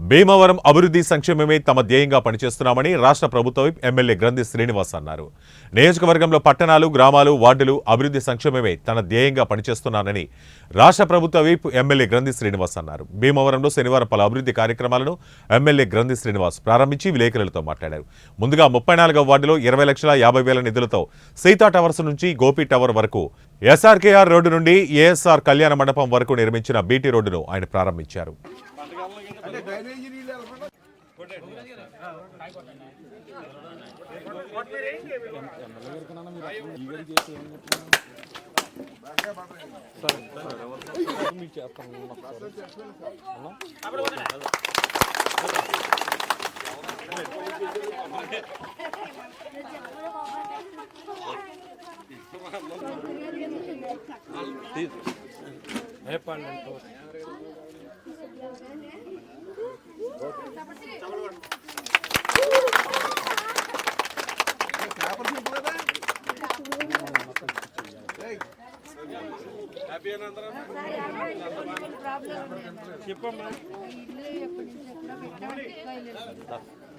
భీమవరం అభివృద్ధి సంక్షేమమే తమ ధ్యేయంగా పనిచేస్తున్నామని రాష్ట్ర ప్రభుత్వ విప్ ఎమ్మెల్యే గ్రంథి శ్రీనివాస్ అన్నారు. నియోజకవర్గంలో పట్టణాలు, గ్రామాలు, వార్డులు అభివృద్ధి సంక్షేమమే తన ధ్యేయంగా పనిచేస్తున్నానని రాష్ట్ర ప్రభుత్వ విప్ ఎమ్మెల్యే గ్రంథి శ్రీనివాస్ అన్నారు. భీమవరంలో శనివారం పలు అభివృద్ధి కార్యక్రమాలను ఎమ్మెల్యే గ్రంథి శ్రీనివాస్ ప్రారంభించి విలేకరులతో మాట్లాడారు. ముందుగా 34వ వార్డులో 20,50,000 నిధులతో సీతా టవర్స్ నుంచి గోపి టవర్ వరకు, ఎస్ఆర్కేఆర్ రోడ్డు నుండి ఏఎస్ఆర్ కళ్యాణ మండపం వరకు నిర్మించిన బీటీ రోడ్డును ఆయన ప్రారంభించారు.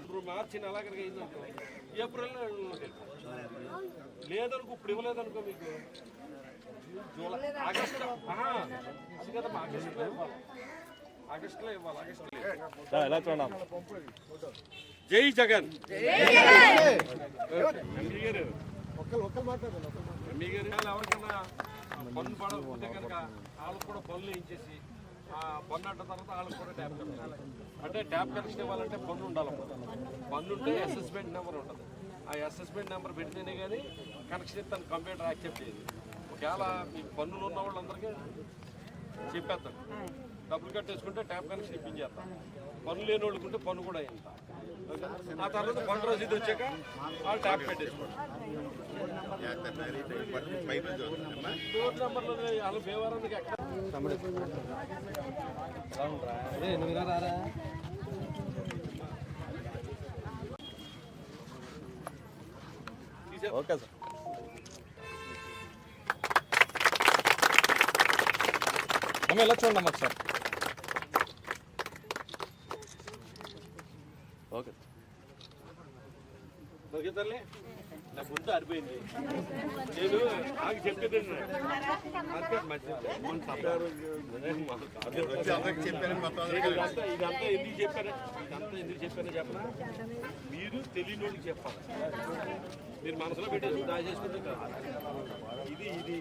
ఇప్పుడు మార్చి నెలాఖరికి అయిందనుకో, ఏప్రిల్ లేదనుకో, ఇప్పుడు ఇవ్వలేదనుకో మీకు జూలై ఆగస్టు అది కదమ్మా, ఆగస్టులో ఇవ్వాలి, ఆగస్టులో ఇవ్వాలి, ఆగస్టులో ఎలా చూడాలి. జై జగన్. ఎవరికైనా పన్ను పడకపోతే కనుక వాళ్ళకు కూడా పనులు వేయించేసి పన్ను అంట తర్వాత వాళ్ళకి కూడా ట్యాప్ కనెక్షన్, అంటే ట్యాప్ కనెక్షన్ ఇవ్వాలంటే పన్ను ఉండాలన్నమాట. పన్ను ఉంటే అసెస్మెంట్ నెంబర్ ఉంటుంది. ఆ అసెస్మెంట్ నెంబర్ పెడితేనే కానీ కనెక్షన్ ఇస్తాను, కంప్యూటర్ యాక్సెప్ట్ చేయదు. ఒకవేళ మీకు పన్నులు ఉన్న వాళ్ళందరికీ చెప్పేస్తాను, డబ్బులు కట్టేసుకుంటే ట్యాప్ కనెక్షన్ ఇప్పించేస్తాను. పన్ను లేని వాళ్ళకుంటే పన్ను కూడా అయింది. ఆ తర్వాత పన్ను రసీదు వచ్చాక వాళ్ళు ట్యాప్ పెట్టేసుకోండి. డోర్ నెంబర్లో వాళ్ళ భీమవరానికి ఎక్కడ ఓకే సార్. అమ్మ ఎలా చూడండి అమ్మ సార్. ఓకే ఓకే తల్లి, నా గుంత అరిపోయింది. నేను నాకు చెప్పేది ఇదంతా ఎందుకు చెప్పానో చెప్పనా, మీరు తెలియని వాళ్ళకి చెప్పాలి. మీరు మనసులో పెట్టేసి దా చేసుకుంటే ఇది